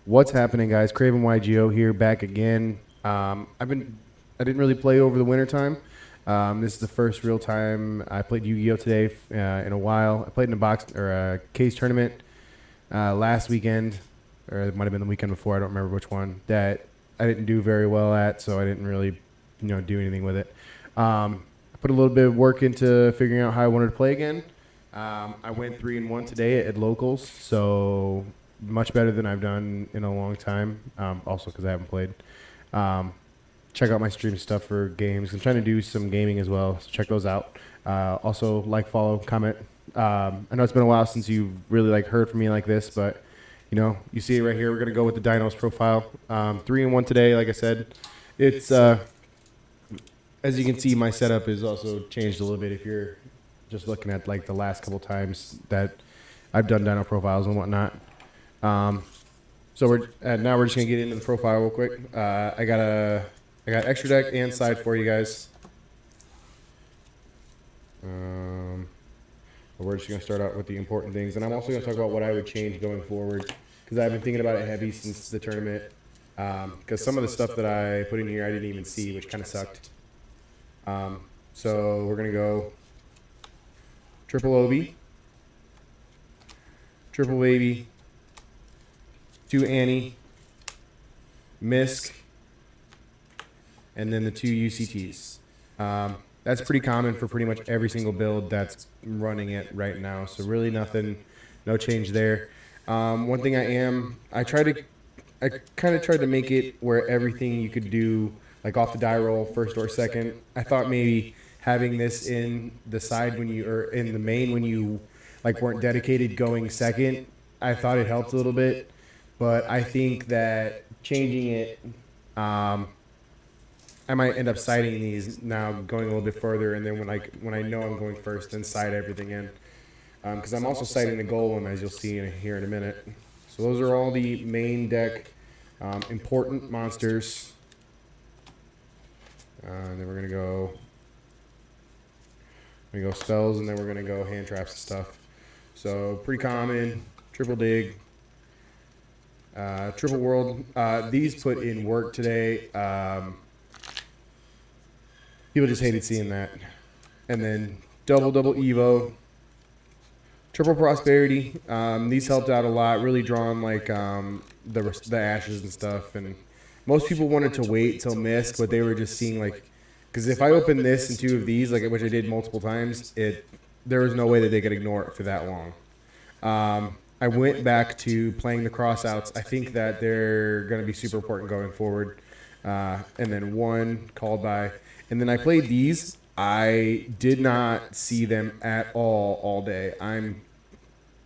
What's happening, guys? Craven YGO here, back again. I didn't really play over the winter time. This is the first real time I played Yu-Gi-Oh today in a while. I played in a box or a case tournament last weekend, or it might have been the weekend before. I don't remember which one. That I didn't do very well at, so I didn't really, do anything with it. I put a little bit of work into figuring out how I wanted to play again. I went 3-1 today at locals, so much better than I've done in a long time. Also because I haven't played. Check out my stream stuff for games. I'm trying to do some gaming as well, so check those out. Also, like, follow, comment. I know it's been a while since you've really heard from me like this, but you see it right here. We're gonna go with the Dinos profile. 3-1 today. Like I said, it's as you can see, my setup is also changed a little bit. If you're just looking at the last couple times that I've done Dino profiles and whatnot. So now we're just gonna get into the profile real quick. I got extra deck and side for you guys. But we're just gonna start out with the important things, and I'm also gonna talk about what I would change going forward because I've been thinking about it heavy since the tournament. Because some of the stuff that I put in here I didn't even see, which kind of sucked. So we're gonna go triple OB, triple baby, 2 Annie, Misk, and then the 2 UCTs. That's pretty common for pretty much every single build that's running it right now. So really no change there. One thing I kind of tried to make it where everything you could do off the die roll, first or second. I thought maybe having this in the side or in the main when you weren't dedicated going second, I thought it helped a little bit. But I think that changing it, I might end up siding these now, going a little bit further, and then when I know I'm going first, then side everything in. Because I'm also siding the Golem, as you'll see here in a minute. So those are all the main deck important monsters. And then we're gonna go spells, and then we're gonna go hand traps and stuff. So pretty common, triple dig. Triple World, these put in work today. People just hated seeing that. And then double Evo, triple Prosperity. These helped out a lot, really drawing the ashes and stuff. And most people wanted to wait till Mist, but they were just seeing because if I opened this and 2 of these, which I did multiple times, there was no way that they could ignore it for that long. I went back to playing the crossouts. I think that they're going to be super important going forward. And then 1 called by. And then I played these. I did not see them at all day. I'm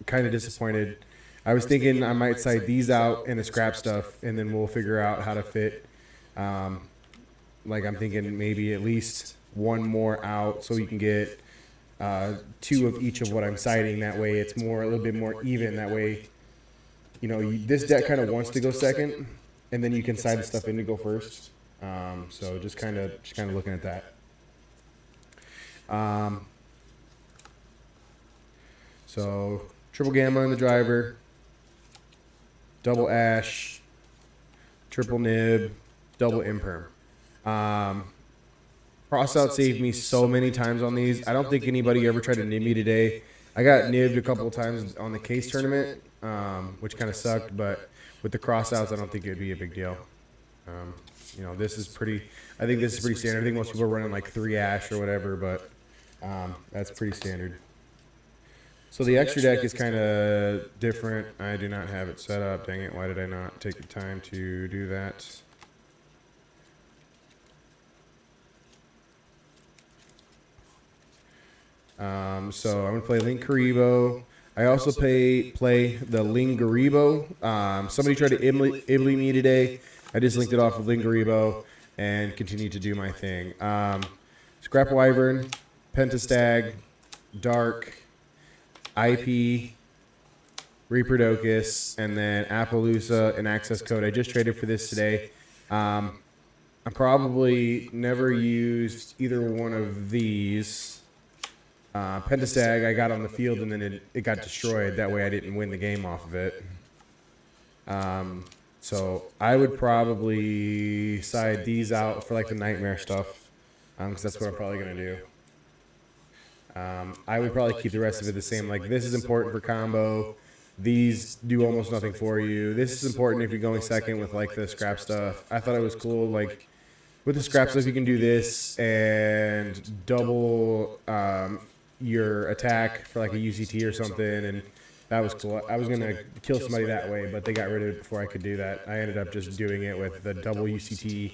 kind of disappointed. I was thinking I might side these out in the scrap stuff, and then we'll figure out how to fit. I'm thinking maybe at least 1 more out so you can get 2 of each of what I'm siding. That way it's a little bit more even. That way, this deck kind of wants to go second, and then you can side the stuff in to go first. So just kind of looking at that. So triple Gamma in the driver, double Ash, triple Nib, double Imperm. Crossout saved me so many times on these. I don't think anybody ever tried to nib me today. I got nibbed a couple of times on the case tournament, which kind of sucked, but with the crossouts, I don't think it would be a big deal. This is pretty. I think this is pretty standard. I think most people are running 3 Ash or whatever, but that's pretty standard. So the extra deck is kind of different. I do not have it set up. Dang it! Why did I not take the time to do that? So I'm gonna play Link Karibo. I also play the Lingaribo. Somebody tried to Ibly me today. I just linked it off of Lingaribo and continued to do my thing. Scrap Wyvern, Pentastag, Dark, IP, Reaperdocus, and then Appaloosa and Access Code. I just traded for this today. I probably never used either one of these. Pentastag I got on the field, and then it got destroyed. That way I didn't win the game off of it. So I would probably side these out for like the nightmare stuff, because that's what I'm probably gonna do. I would probably keep the rest of it the same. Like this is important for combo. These do almost nothing for you. This is important if you're going second with like the scrap stuff. I thought it was cool. Like with the scrap stuff, you can do this and double your attack for like a UCT or something, and that was cool. I was gonna kill somebody that way, but they got rid of it before I could do that. I ended up just doing it with the double UCT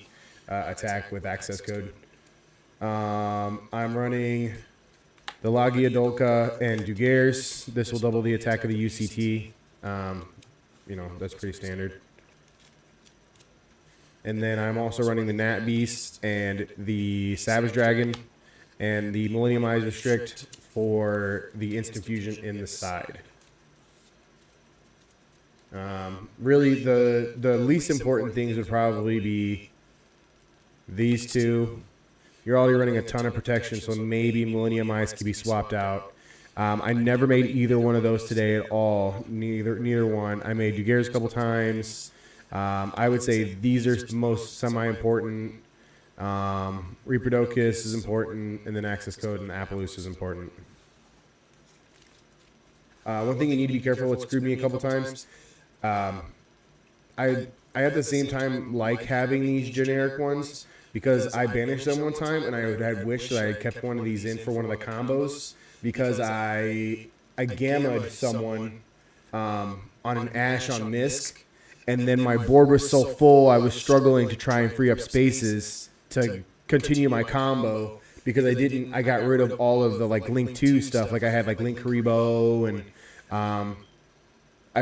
attack with access code. I'm running the Lagia, Dolka, and Dugares. This will double the attack of the UCT. You know, that's pretty standard. And then I'm also running the Nat Beast and the Savage Dragon and the Millennium Eyes Restrict for the instant fusion in the side. Really, the least important things would probably be these two. You're already running a ton of protection, so maybe Millennium Eyes could be swapped out. I never made either one of those today at all. Neither one. I made Dugares a couple times. I would say these are the most semi-important. Reproducus is important, and then access code and Appaloosa is important. One thing you need to be careful with screwed me a couple times. I at the same time like having these generic ones because I banished them one time, and I had wished that I had kept one of these in for one of the combos because I gammaed someone on an Ash on Misk. And then my board was so full, I was struggling to try and free up spaces to continue my combo because I got rid of all of the like Link 2 stuff. Like I had like Link Karibo and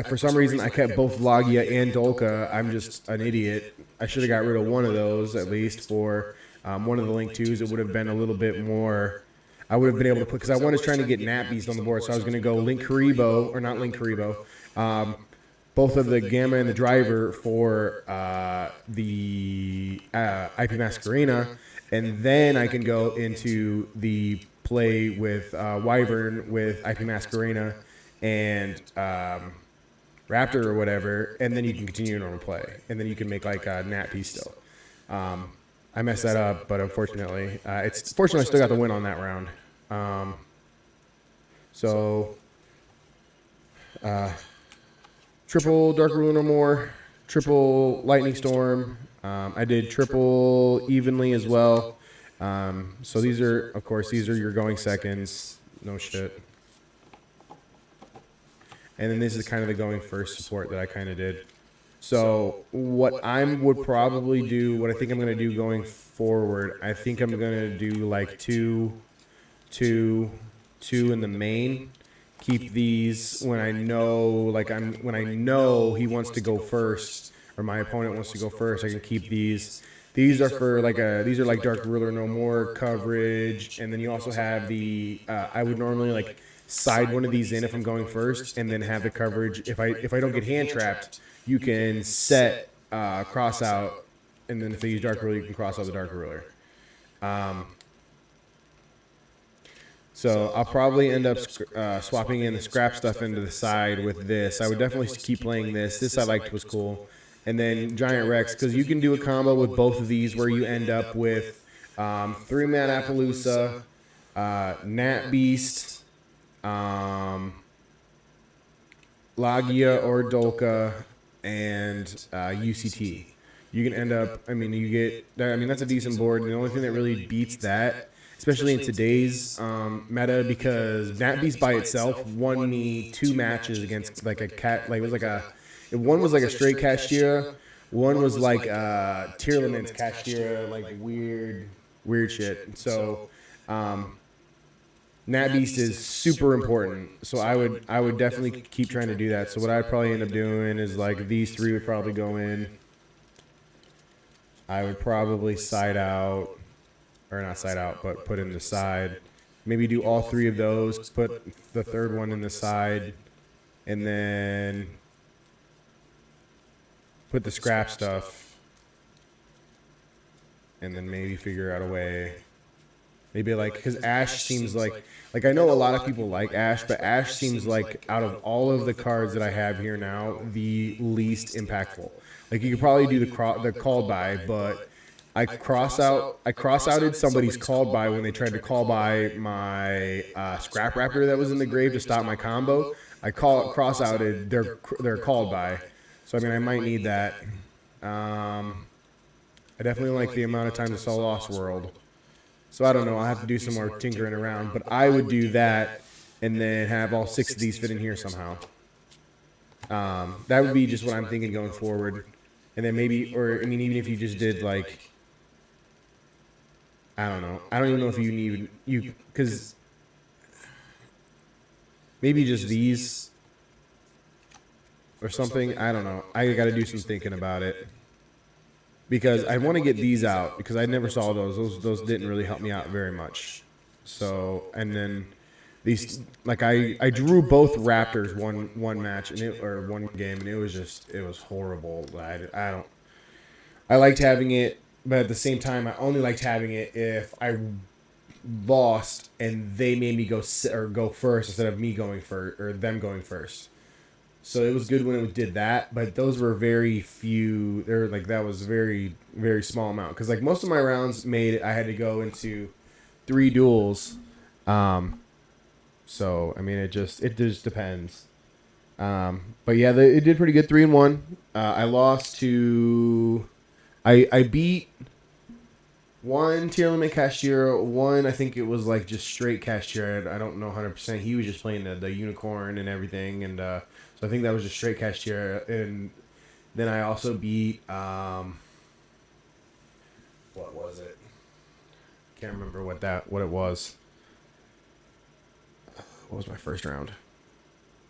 for some reason I kept both Lagia and Dolka. I'm just an idiot. I should have got rid of one of those at least for one of the Link 2s. It would have been a little bit more. I would have been able to put, because I was trying to get Nat Beast on the board, so I was going to go Link Karibo, or not Link Karibo. Both of the Gamma and the Driver for the IP Masquerena, and then I can go into the play with Wyvern with IP Masquerena and Raptor or whatever, and then you can continue your normal play, and then you can make like a Nat P still. I messed that up, but unfortunately, fortunately I still got the win on that round. Triple Dark Ruler No More, triple Lightning Storm. I did triple evenly as well. So these are, of course, these are your going seconds. No shit. And then this is kind of the going first support that I kind of did. So what I would probably do, what I think I'm going to do going forward, I think I'm going to do like 2, 2, 2 in the main. Keep these when I know, like when I know he wants to go first, or my opponent wants to go first. I can keep these. These are for like these are like Dark Ruler No More coverage, and then you also have the. I would normally like side one of these in if I'm going first, and then have the coverage. If I don't get hand trapped, you can set cross out, and then if they use Dark Ruler, you can cross out the Dark Ruler. So I'll probably end up swapping in the scrap stuff into the side with this. I would definitely keep playing this. This I liked was cool. And then Giant Rex, because you can do a combo with both of these where you end up with 3-man Appaloosa, Nat Beast, Lagia or Dolka, and UCT. You can end up, I mean, that's a decent board. The only thing that really beats that, especially in today's meta, because Nat Beast by itself won me 2 matches against like a cat, like it was like one was like a straight Castira, one was like Tyranids Castira, like weird shit. So Nat Beast is super important. So I would definitely keep trying to do that. So what I'd probably end up doing is like these 3 would probably go in. I would probably side out. Or not side out, but put in the side. Maybe do all 3 of those, put the 3rd one in the side, and then put the scrap stuff, and then maybe figure out a way Maybe like because Ash seems like I know a lot of people like Ash, but Ash seems like out of all of the cards that I have here now, the least impactful. Like you could probably do the called by, but I cross outed somebody's called by when they tried to call by my Scrap Raptor that was in the grave to stop my combo. I cross outed their called by, so I mean I might need that. I definitely like the amount of times I saw Lost World. So I don't know. I'll have to do some more tinkering around. But I would do that and then have all 6 of these fit in here somehow. That would be just what I'm thinking going forward. And then maybe, or I mean, even if you just did like, I don't know. I don't even know if you need, because maybe just these or something. I don't know. I got to do some thinking about it. Because I want to get these out because I never saw those. Those didn't really help me out very much. So and then these like I drew both Raptors one match and or one game and it was horrible. I liked having it, but at the same time I only liked having it if I lost and they made me go first instead of me going first or them going first. So it was good when it did that, but those were very few. That was very, very small amount. Because like most of my rounds I had to go into 3 duels. So I mean, it just depends. But yeah, it did pretty good 3-1. I lost to, I beat one tier limit cashier. One I think it was like just straight cashier. I don't know 100%. He was just playing the unicorn and everything, and so I think that was just straight cashier. And then I also beat what was it? Can't remember what it was. What was my first round?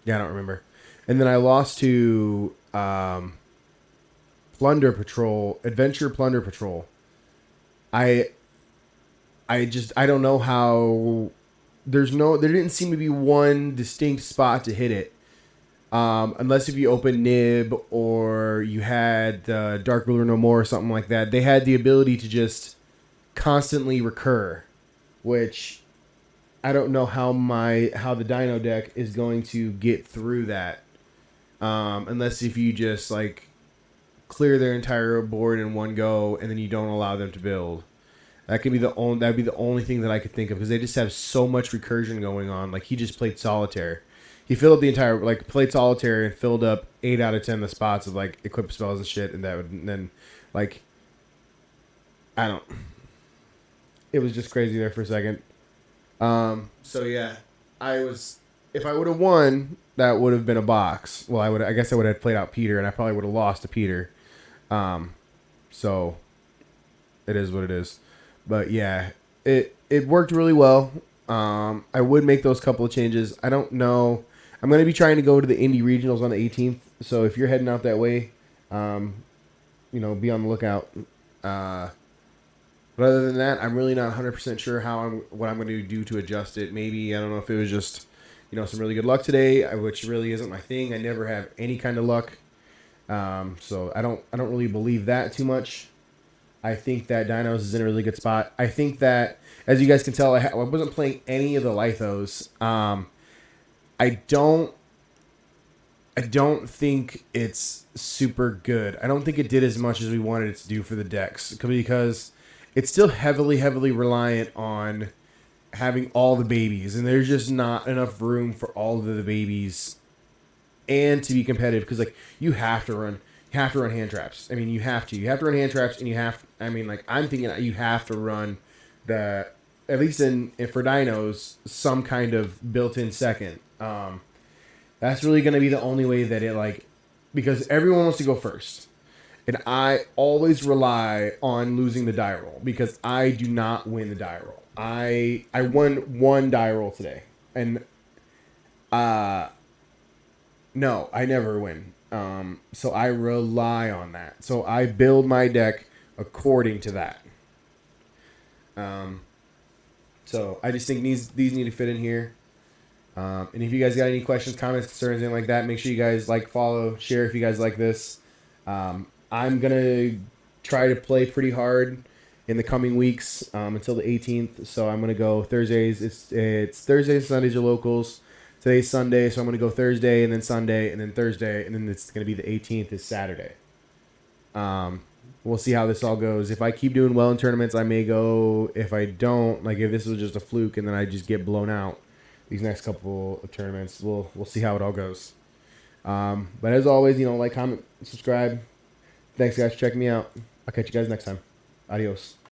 Yeah, I don't remember. And then I lost to Plunder Patrol, Adventure Plunder Patrol. I don't know how there didn't seem to be one distinct spot to hit it. Unless if you open Nib or you had Dark Ruler No More or something like that. They had the ability to just constantly recur, which I don't know how the Dino deck is going to get through that. Unless if you just like clear their entire board in one go and then you don't allow them to build. That'd be the only thing that I could think of because they just have so much recursion going on. Like he just played solitaire. He filled up the entire played solitaire and filled up 8 out of 10 the spots of like equip spells and shit, and then like I don't. It was just crazy there for a second. So yeah, if I would have won, that would have been a box. Well, I guess I would have played out Peter, and I probably would have lost to Peter. So it is what it is. But yeah, it worked really well. I would make those couple of changes. I don't know. I'm going to be trying to go to the Indie Regionals on the 18th. So if you're heading out that way, be on the lookout. But other than that, I'm really not 100% sure what I'm going to do to adjust it. Maybe, I don't know if it was just, some really good luck today, which really isn't my thing. I never have any kind of luck. So I don't really believe that too much. I think that Dinos is in a really good spot. I think that, as you guys can tell, I wasn't playing any of the Lithos. I don't think it's super good. I don't think it did as much as we wanted it to do for the decks because it's still heavily, heavily reliant on having all the babies, and there's just not enough room for all of the babies and to be competitive because you have to run hand traps. I mean, you have to run hand traps, and I'm thinking you have to run at least for Dinos, some kind of built-in second. That's really going to be the only way that it because everyone wants to go first. And I always rely on losing the die roll because I do not win the die roll. I won 1 die roll today. And no, I never win. So I rely on that. So I build my deck according to that. So I just think these need to fit in here. And if you guys got any questions, comments, concerns, anything like that, make sure you guys follow, share if you guys like this. I'm going to try to play pretty hard in the coming weeks until the 18th. So I'm gonna go Thursdays. It's Thursdays, Sundays are locals. Today's Sunday, so I'm gonna go Thursday and then Sunday and then Thursday and then it's gonna be the 18th is Saturday. We'll see how this all goes. If I keep doing well in tournaments, I may go. If I don't, like if this was just a fluke and then I just get blown out these next couple of tournaments, we'll see how it all goes. But as always, like, comment, subscribe. Thanks, guys, for checking me out. I'll catch you guys next time. Adios.